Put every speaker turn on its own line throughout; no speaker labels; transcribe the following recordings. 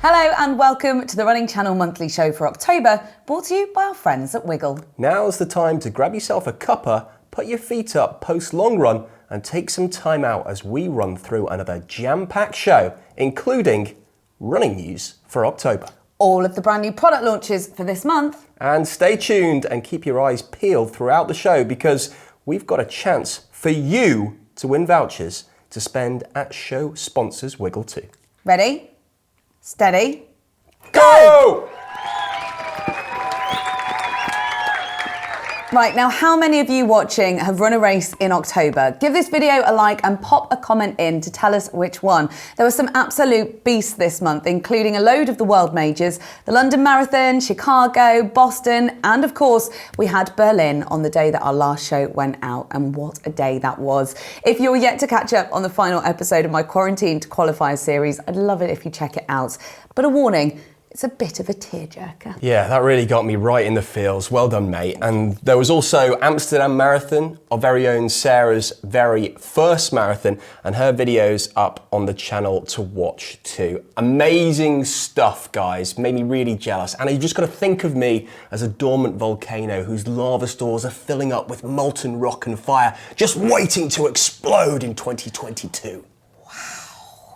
Hello and welcome to the Running Channel monthly show for October, brought to you by our friends at Wiggle.
Now's the time to grab yourself a cuppa, put your feet up post long run and take some time out as we run through another jam-packed show, including running news for October.
All of the brand new product launches for this month.
And stay tuned and keep your eyes peeled throughout the show because we've got a chance for you to win vouchers to spend at show sponsors Wiggle too.
Ready? Steady.
Go!
Right, now how many of you watching have run a race in October? Give this video a like and pop a comment in to tell us which one. There were some absolute beasts this month, including a load of the world majors, the London Marathon, Chicago, Boston, and of course, we had Berlin on the day that our last show went out, and what a day that was. If you're yet to catch up on the final episode of my Quarantine to Qualifier series, I'd love it if you check it out. But a warning, it's a bit of a tearjerker.
Yeah, that really got me right in the feels. Well done, mate. And there was also Amsterdam Marathon, our very own Sarah's very first marathon, and her video's up on the channel to watch too. Amazing stuff, guys. Made me really jealous. And you just got to think of me as a dormant volcano whose lava stores are filling up with molten rock and fire, just waiting to explode in 2022.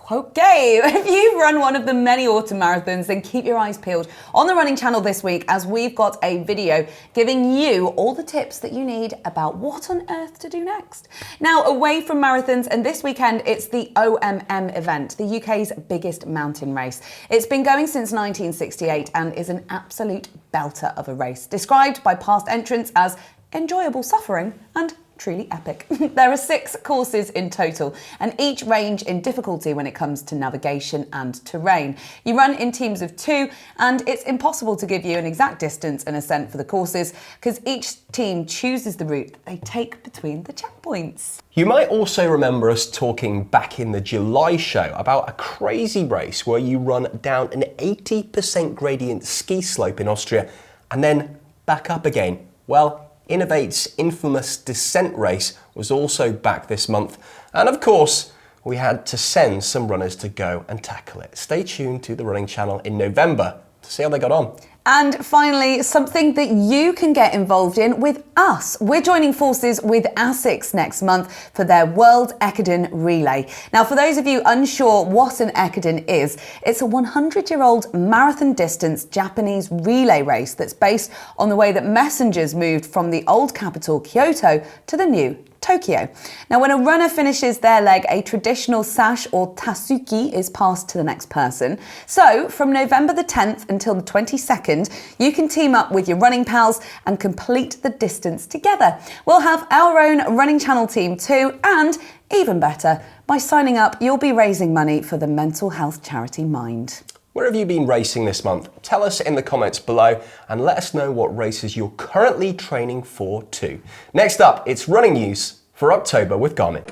Okay, if you've run one of the many autumn marathons, then keep your eyes peeled on the Running Channel this week as we've got a video giving you all the tips that you need about what on earth to do next. Now, away from marathons, and this weekend it's the OMM event, the UK's biggest mountain race. It's been going since 1968 and is an absolute belter of a race, described by past entrants as enjoyable suffering and truly epic. There are 6 courses in total, and each range in difficulty when it comes to navigation and terrain. You run in teams of 2, and it's impossible to give you an exact distance and ascent for the courses because each team chooses the route they take between the checkpoints.
You might also remember us talking back in the July show about a crazy race where you run down an 80% gradient ski slope in Austria and then back up again. Well, Innovate's infamous descent race was also back this month, and of course we had to send some runners to go and tackle it. Stay tuned to the Running Channel in November to see how they got on.
And finally, something that you can get involved in with us. We're joining forces with ASICS next month for their World Ekiden Relay. Now, for those of you unsure what an Ekiden is, it's a 100-year-old marathon distance Japanese relay race that's based on the way that messengers moved from the old capital, Kyoto, to the new Tokyo. Now, when a runner finishes their leg, a traditional sash or tasuki is passed to the next person. So, from November the 10th until the 22nd, you can team up with your running pals and complete the distance together. We'll have our own Running Channel team too, and even better, by signing up, you'll be raising money for the mental health charity Mind.
Where have you been racing this month? Tell us in the comments below and let us know what races you're currently training for too. Next up, it's running news for October with Garmin.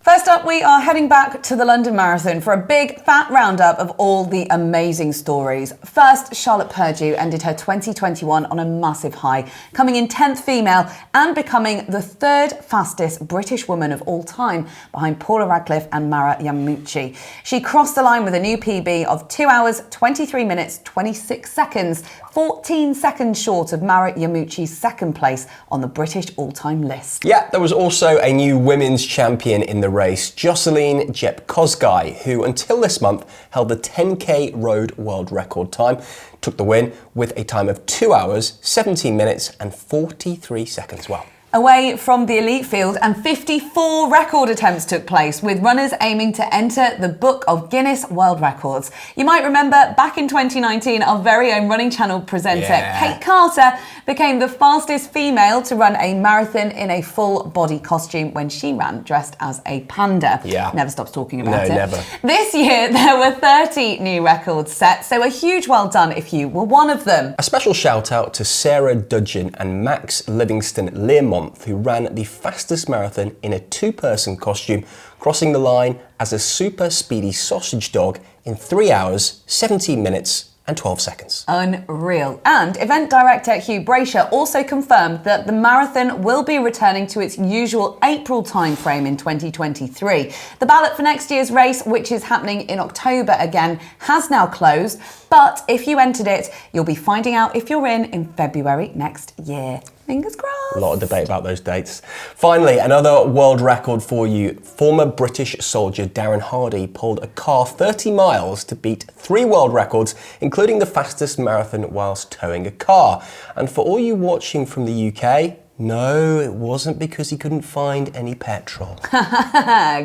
First up, we are heading back to the London Marathon for a big fat roundup of all the amazing stories. First, Charlotte Purdue ended her 2021 on a massive high, coming in 10th female and becoming the 3rd fastest British woman of all time, behind Paula Radcliffe and Mara Yamuchi. She crossed the line with a new PB of 2 hours, 23 minutes, 26 seconds, 14 seconds short of Mara Yamuchi's 2nd place on the British all-time list.
Yeah, there was also a new women's champion in the race, Jocelyn Jepkosgei, who until this month held the 10k road world record time, took the win with a time of 2 hours, 17 minutes and 43 seconds. Wow.
Away from the elite field, and 54 record attempts took place, with runners aiming to enter the Book of Guinness World Records. You might remember back in 2019, our very own Running Channel presenter, Kate Carter, became the fastest female to run a marathon in a full body costume when she ran dressed as a panda.
Yeah.
Never stops talking about it.
No, never.
This year, there were 30 new records set, so a huge well done if you were one of them.
A special shout out to Sarah Dudgeon and Max Livingston Learmonth, who ran the fastest marathon in a 2-person costume, crossing the line as a super speedy sausage dog in 3 hours, 17 minutes and 12 seconds.
Unreal. And event director Hugh Brasher also confirmed that the marathon will be returning to its usual April timeframe in 2023. The ballot for next year's race, which is happening in October again, has now closed. But if you entered it, you'll be finding out if you're in February next year. Fingers crossed.
A lot of debate about those dates. Finally, another world record for you. Former British soldier Darren Hardy pulled a car 30 miles to beat 3 world records, including the fastest marathon whilst towing a car. And for all you watching from the UK, no, it wasn't because he couldn't find any petrol.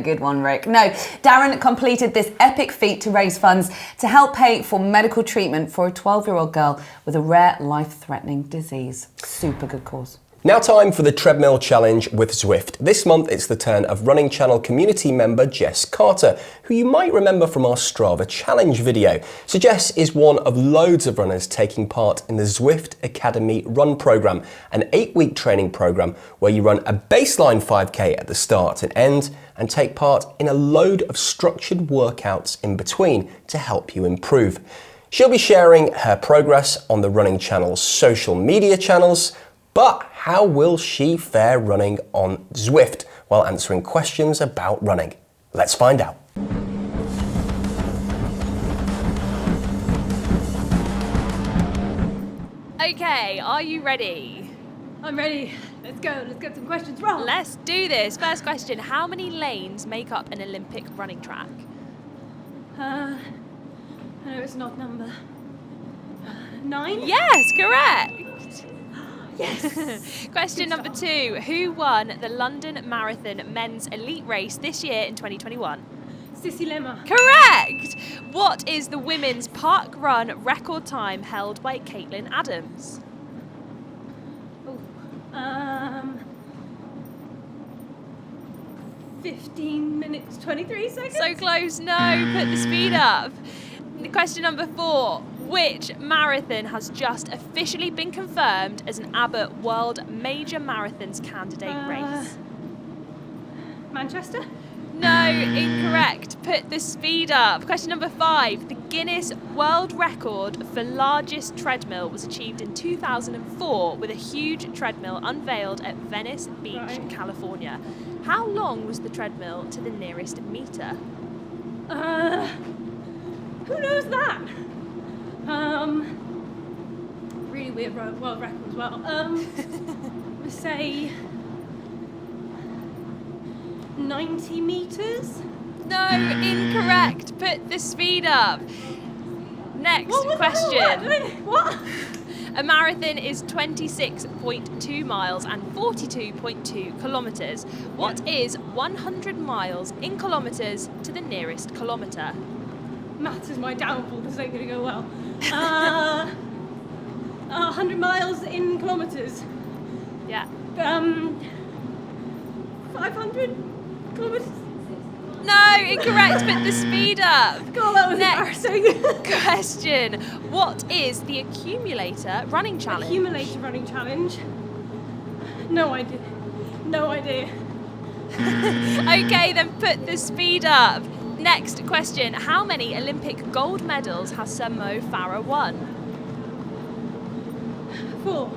Good one, Rick. No, Darren completed this epic feat to raise funds to help pay for medical treatment for a 12-year-old girl with a rare life-threatening disease. Super good cause.
Now time for the Treadmill Challenge with Zwift. This month it's the turn of Running Channel community member Jess Carter, who you might remember from our Strava challenge video. So Jess is one of loads of runners taking part in the Zwift Academy Run Programme, an 8-week training programme where you run a baseline 5K at the start and end and take part in a load of structured workouts in between to help you improve. She'll be sharing her progress on the Running Channel's social media channels. But how will she fare running on Zwift while answering questions about running? Let's find out.
Okay, are you ready?
I'm ready. Let's go. Let's get some questions wrong.
Let's do this. First question, how many lanes make up an Olympic running track?
I know it's an odd number. 9?
Yes, correct.
Yes.
Question number 2, who won the London Marathon men's elite race this year in 2021?
Sissy Lemma.
Correct. What is the women's park run record time held by Caitlin Adams?
15 minutes, 23 seconds?
So close, no, put the speed up. Question number 4, which marathon has just officially been confirmed as an Abbott World Major Marathons candidate race?
Manchester?
No, incorrect. Put the speed up. Question number 5. The Guinness World Record for largest treadmill was achieved in 2004 with a huge treadmill unveiled at Venice Beach, California. How long was the treadmill to the nearest meter?
Who knows that? Really weird world record as well. Let's say 90 meters?
No, incorrect. Put the speed up. Next question.
What?
A marathon is 26.2 miles and 42.2 kilometres. What is 100 miles in kilometres to the nearest kilometre?
Maths is my downfall, this ain't gonna go well. 100 miles in kilometres.
Yeah.
500 kilometres?
No, incorrect. Put the speed up.
God, that was
Next
embarrassing.
question. What is the Accumulator Running Challenge?
Accumulator running challenge? No idea. No idea.
Okay, then put the speed up. Next question. How many Olympic gold medals has Sir Mo Farah won?
4.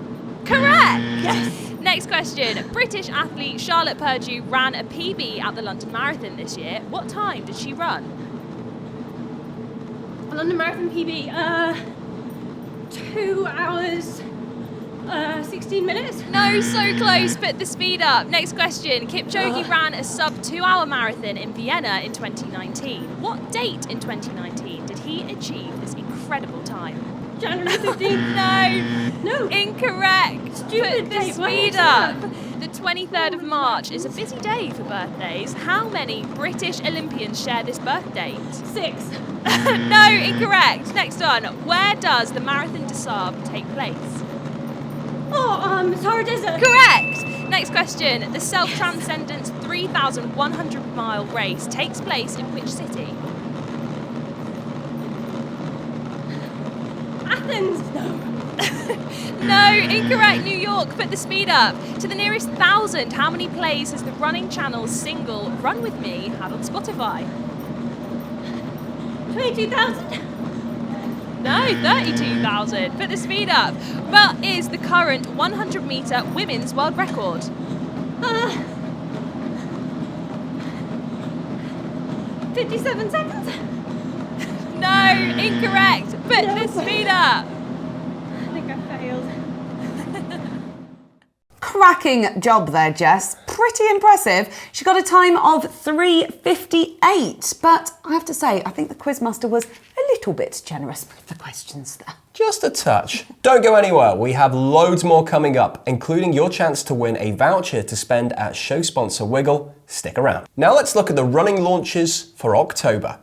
Correct! Yes! Next question. British athlete Charlotte Purdue ran a PB at the London Marathon this year. What time did she run?
A London Marathon PB, 2 hours, 16 minutes?
No, so close. Put the speed up. Next question. Kipchoge ran a sub 2-hour marathon in Vienna in 2019. What date in 2019 did he achieve this incredible time?
January 15th.
No.
No.
Incorrect.
Stupid
Put the
date.
speed up. The 23rd of March is a busy day for birthdays. How many British Olympians share this birth date?
6.
No, incorrect. Next one. Where does the Marathon des Sables take place?
Sahara Desert.
Correct. Next question. The Self-Transcendence 3,100 mile race takes place in which city?
Athens. No.
No, incorrect. New York. Put the speed up. To the nearest 1,000, how many plays has the Running Channel's single Run With Me had on Spotify?
22,000.
No, 32,000. Put the speed up. What is the current 100-metre women's world record?
57 seconds.
No, incorrect. Put the speed up.
I think I failed.
Cracking job there, Jess. Pretty impressive. She got a time of 3:58, but I have to say, I think the quizmaster was a little bit generous with the questions there.
Just a touch. Don't go anywhere. We have loads more coming up, including your chance to win a voucher to spend at show sponsor Wiggle. Stick around. Now let's look at the running launches for October.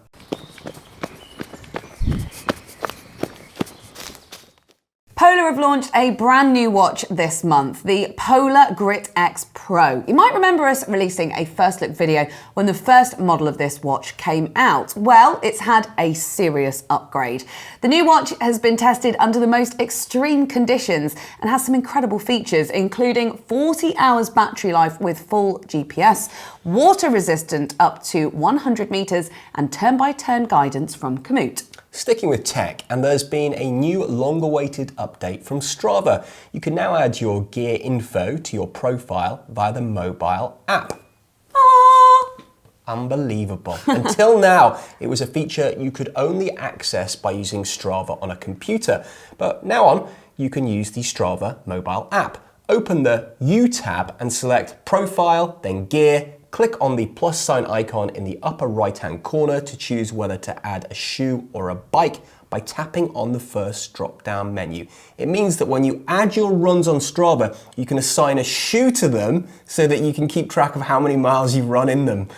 Polar have launched a brand new watch this month, the Polar Grit X Pro. You might remember us releasing a first look video when the first model of this watch came out. Well, it's had a serious upgrade. The new watch has been tested under the most extreme conditions and has some incredible features, including 40 hours battery life with full GPS, water resistant up to 100 meters, and turn-by-turn guidance from Komoot.
Sticking with tech, and there's been a new long-awaited update from Strava. You can now add your gear info to your profile via the mobile app. Unbelievable. Until now, it was a feature you could only access by using Strava on a computer. But now on, you can use the Strava mobile app. Open the U tab and select Profile, then Gear. Click on the plus sign icon in the upper right-hand corner to choose whether to add a shoe or a bike by tapping on the first drop-down menu. It means that when you add your runs on Strava, you can assign a shoe to them so that you can keep track of how many miles you run in them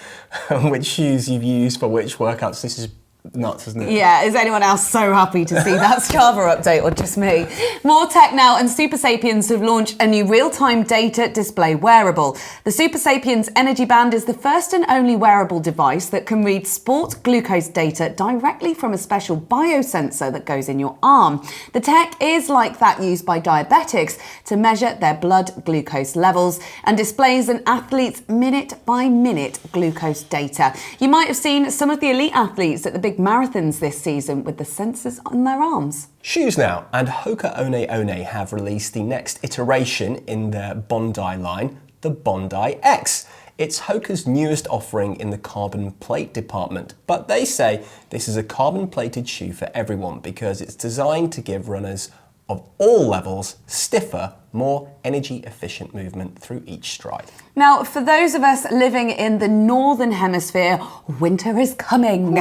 and which shoes you've used for which workouts. This is nuts, isn't it?
Yeah, is anyone else so happy to see that Strava update, or just me? More tech now, and Super Sapiens have launched a new real-time data display wearable. The Super Sapiens Energy Band is the first and only wearable device that can read sport glucose data directly from a special biosensor that goes in your arm. The tech is like that used by diabetics to measure their blood glucose levels and displays an athlete's minute-by-minute glucose data. You might have seen some of the elite athletes at the big marathons this season with the sensors on their arms.
Shoes now, and HOKA and have released the next iteration in their Bondi line, the Bondi X. It's HOKA's newest offering in the carbon plate department, but they say this is a carbon plated shoe for everyone because it's designed to give runners of all levels stiffer, more energy efficient movement through each stride.
Now, for those of us living in the Northern Hemisphere, winter is coming.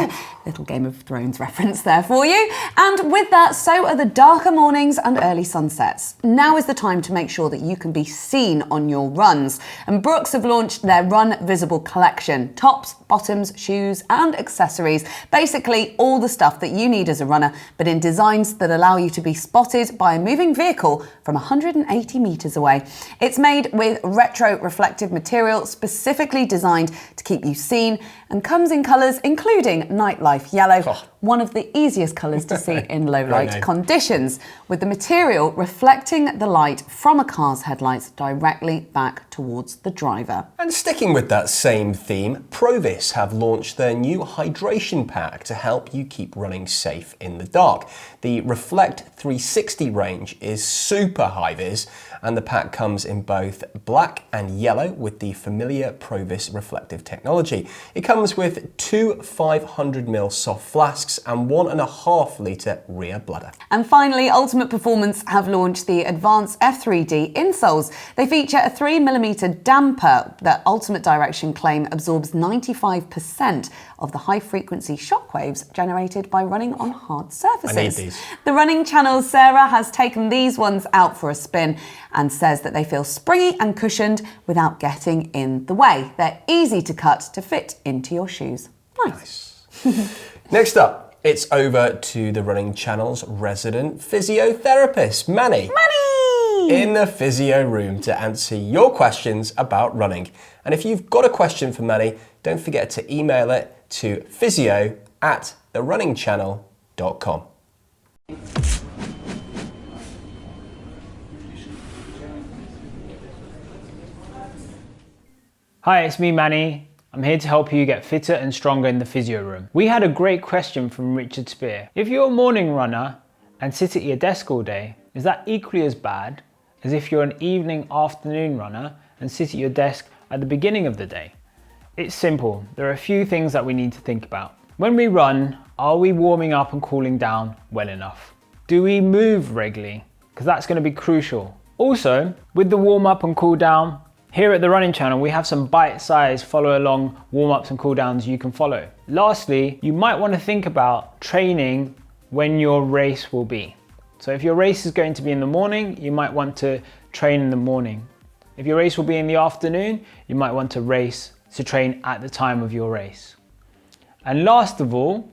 Little Game of Thrones reference there for you. And with that, so are the darker mornings and early sunsets. Now is the time to make sure that you can be seen on your runs. And Brooks have launched their Run Visible collection. Tops, bottoms, shoes and accessories. Basically all the stuff that you need as a runner, but in designs that allow you to be spotted by a moving vehicle from 180 metres away. It's made with retro reflective material specifically designed to keep you seen and comes in colours including nightlife yellow, one of the easiest colours to see in low light conditions, with the material reflecting the light from a car's headlights directly back towards the driver.
And sticking with that same theme, Provis have launched their new hydration pack to help you keep running safe in the dark. The Reflect 360 range is super high-vis, and the pack comes in both black and yellow with the familiar Provis reflective technology. It comes with two 500ml soft flasks and 1.5 litre rear bladder.
And finally, Ultimate Performance have launched the Advanced F3D insoles. They feature a 3mm damper that Ultimate Direction claim absorbs 95% of the high-frequency shockwaves generated by running on hard surfaces.
I need these.
The running channel's Sarah has taken these ones out for a spin and says that they feel springy and cushioned without getting in the way. They're easy to cut to fit into your shoes. Nice.
Next up, it's over to the Running Channel's resident physiotherapist, Manni.
Manni!
In the Physio Room to answer your questions about running. And if you've got a question for Manni, don't forget to email it to physio@therunningchannel.com.
Hi, it's me, Manni. I'm here to help you get fitter and stronger in the Physio Room. We had a great question from Richard Spear. If you're a morning runner and sit at your desk all day, is that equally as bad as if you're an evening, afternoon runner and sit at your desk at the beginning of the day? It's simple. There are a few things that we need to think about. When we run, are we warming up and cooling down well enough? Do we move regularly? Because that's going to be crucial. Also, with the warm up and cool down, here at the Running Channel, we have some bite-sized follow along warm-ups and cool downs you can follow. Lastly, you might want to think about training when your race will be. So if your race is going to be in the morning, you might want to train in the morning. If your race will be in the afternoon, you might want to train at the time of your race. And last of all,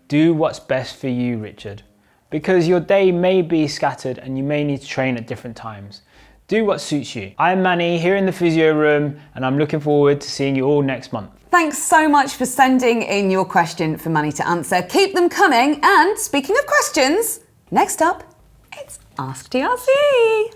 do what's best for you, Richard, because your day may be scattered and you may need to train at different times. Do what suits you. I'm Manni here in the Physio Room, and I'm looking forward to seeing you all next month.
Thanks so much for sending in your question for Manni to answer. Keep them coming. And speaking of questions, next up, it's Ask TRC.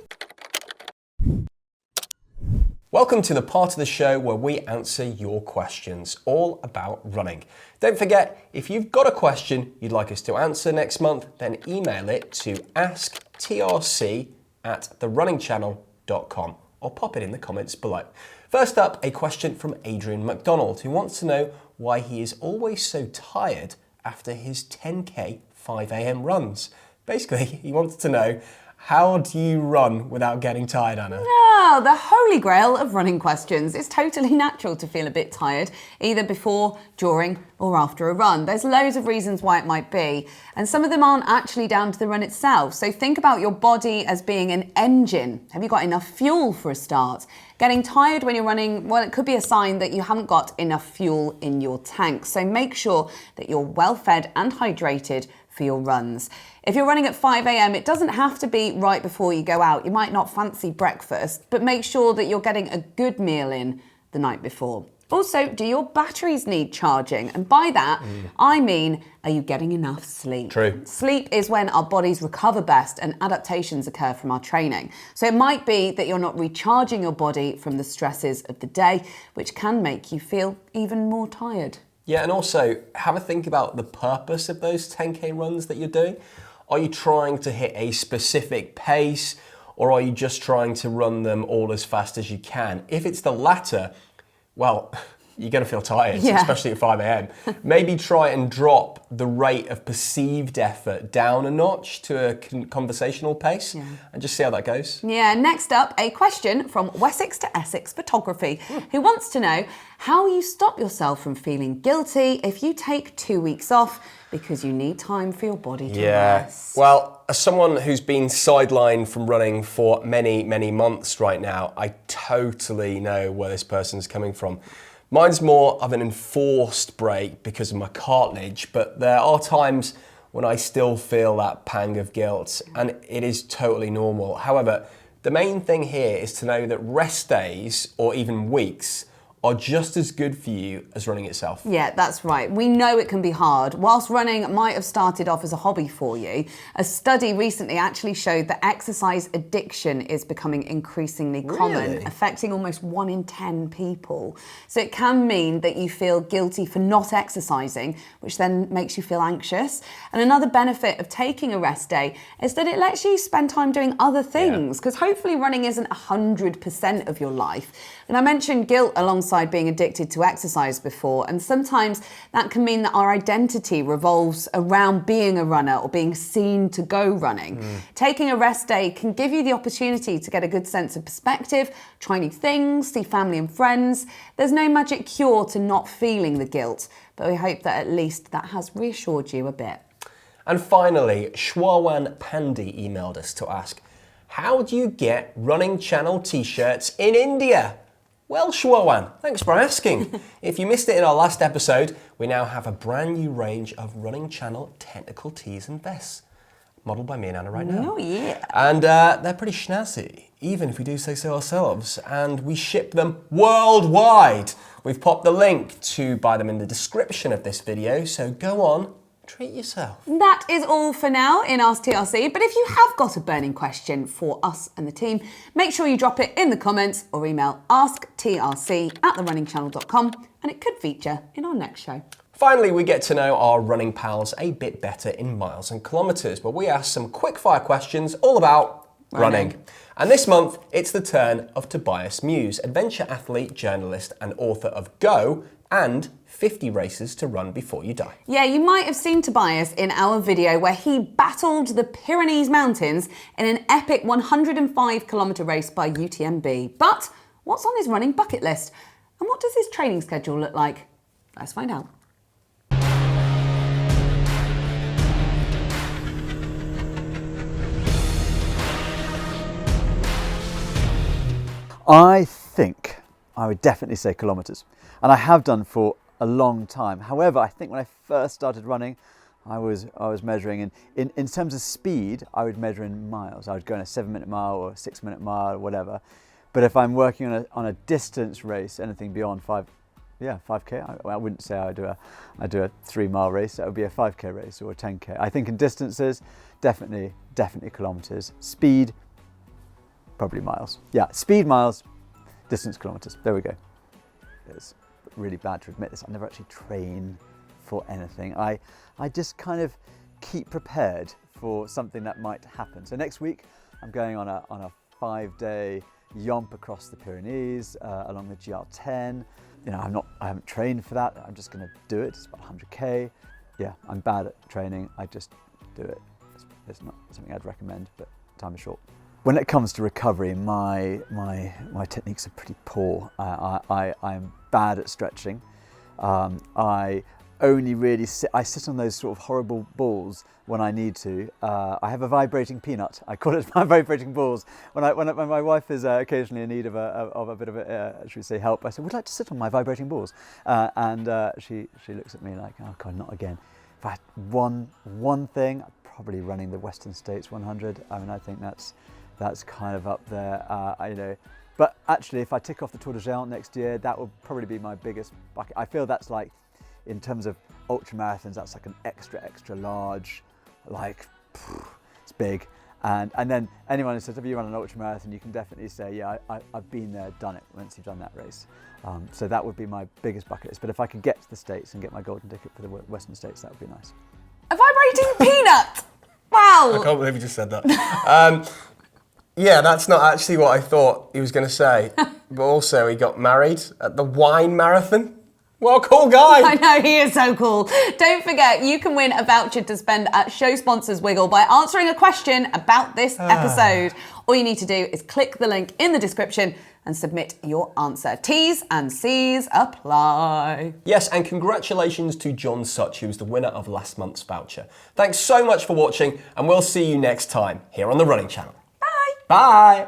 Welcome to the part of the show where we answer your questions, all about running. Don't forget, if you've got a question you'd like us to answer next month, then email it to asktrc@therunningchannel.com or pop it in the comments below. First up, a question from Adrian McDonald, who wants to know why he is always so tired after his 10k 5 a.m. runs. Basically, he wants to know, how do you run without getting tired, Anna?
Oh, the holy grail of running questions. It's totally natural to feel a bit tired, either before, during, or after a run. There's loads of reasons why it might be, and some of them aren't actually down to the run itself. So think about your body as being an engine. Have you got enough fuel for a start? Getting tired when you're running, well, it could be a sign that you haven't got enough fuel in your tank. So make sure that you're well fed and hydrated for your runs. If you're running at 5 a.m, it doesn't have to be right before you go out. You might not fancy breakfast, but make sure that you're getting a good meal in the night before. Also, do your batteries need charging? And by that, I mean, are you getting enough sleep?
True.
Sleep is when our bodies recover best and adaptations occur from our training. So it might be that you're not recharging your body from the stresses of the day, which can make you feel even more tired.
Yeah, and also have a think about the purpose of those 10k runs that you're doing. Are you trying to hit a specific pace, or are you just trying to run them all as fast as you can? If it's the latter, well, you're going to feel tired, especially at 5 a.m. Maybe try and drop the rate of perceived effort down a notch to a conversational pace and just see how that goes.
Yeah, next up, a question from Wessex to Essex Photography, who wants to know how you stop yourself from feeling guilty if you take 2 weeks off because you need time for your body to rest.
Well, as someone who's been sidelined from running for many, many months right now, I totally know where this person's coming from. Mine's more of an enforced break because of my cartilage, but there are times when I still feel that pang of guilt, and it is totally normal. However, the main thing here is to know that rest days or even weeks are just as good for you as running itself.
Yeah, that's right. We know it can be hard. Whilst running might have started off as a hobby for you, a study recently actually showed that exercise addiction is becoming increasingly common, affecting almost 1 in 10 people. So it can mean that you feel guilty for not exercising, which then makes you feel anxious. And another benefit of taking a rest day is that it lets you spend time doing other things, because hopefully running isn't 100% of your life. And I mentioned guilt alongside being addicted to exercise before, and sometimes that can mean that our identity revolves around being a runner or being seen to go running. Taking a rest day can give you the opportunity to get a good sense of perspective, try new things, see family and friends. There's no magic cure to not feeling the guilt, but we hope that at least that has reassured you a bit.
And finally, Shwawan Pandi emailed us to ask, how do you get Running Channel t-shirts in India? Well, Shwawan, thanks for asking. If you missed it in our last episode, we now have a brand new range of Running Channel technical tees and vests, modelled by me and Anna right now.
Oh, yeah.
And they're pretty snazzy, even if we do say so ourselves. And we ship them worldwide. We've popped the link to buy them in the description of this video, so go on, treat yourself.
That is all for now in Ask TRC, but if you have got a burning question for us and the team, make sure you drop it in the comments or email asktrc@therunningchannel.com, and it could feature in our next show.
Finally, we get to know our running pals a bit better in miles and kilometres, where we ask some quick-fire questions all about running. And this month, it's the turn of Tobias Mews, adventure athlete, journalist, and author of Go and 50 Races to Run Before You Die.
Yeah, you might have seen Tobias in our video where he battled the Pyrenees Mountains in an epic 105-kilometre race by UTMB. But what's on his running bucket list? And what does his training schedule look like? Let's find out.
I think I would definitely say kilometres, and I have done for a long time. However, I think when I first started running, I was measuring in terms of speed, I would measure in miles. I would go in a 7-minute mile or a 6-minute mile or whatever. But if I'm working on a distance race, anything beyond 5k, I wouldn't say I do a 3-mile race. That would be a 5k race or a 10k. I think in distances, definitely kilometres. Speed, probably miles. Yeah, speed miles, distance kilometres. There we go. It's really bad to admit this. I never actually train for anything. I just kind of keep prepared for something that might happen. So next week I'm going on a 5-day yomp across the Pyrenees along the GR10. You know, I haven't trained for that. I'm just going to do it. It's about 100k. Yeah, I'm bad at training. I just do it. It's not something I'd recommend, but time is short. When it comes to recovery, my techniques are pretty poor. I'm bad at stretching. I only really sit on those sort of horrible balls when I need to. I have a vibrating peanut. I call it my vibrating balls. When my wife is occasionally in need of a bit of should we say help, I say, would you like to sit on my vibrating balls? And she looks at me like, oh God, not again. If I had one thing, probably running the Western States 100. I mean, I think that's kind of up there, you know. But actually, if I tick off the Tour de Géant next year, that will probably be my biggest bucket. I feel that's like, in terms of ultra marathons, that's like an extra large, like, it's big. And then anyone who says, have you run an ultra marathon, you can definitely say, yeah, I've been there, done it, once you've done that race. So that would be my biggest bucket list. But if I could get to the States and get my golden ticket for the Western States, that would be nice.
A vibrating peanut! Wow!
I can't believe you just said that. Yeah, that's not actually what I thought he was going to say. But also, he got married at the wine marathon. What a cool guy.
I know, he is so cool. Don't forget, you can win a voucher to spend at show sponsors Wiggle by answering a question about this episode. All you need to do is click the link in the description and submit your answer. T's and C's apply.
Yes, and congratulations to John Such, who was the winner of last month's voucher. Thanks so much for watching, and we'll see you next time here on the Running Channel.
Bye.
Bye.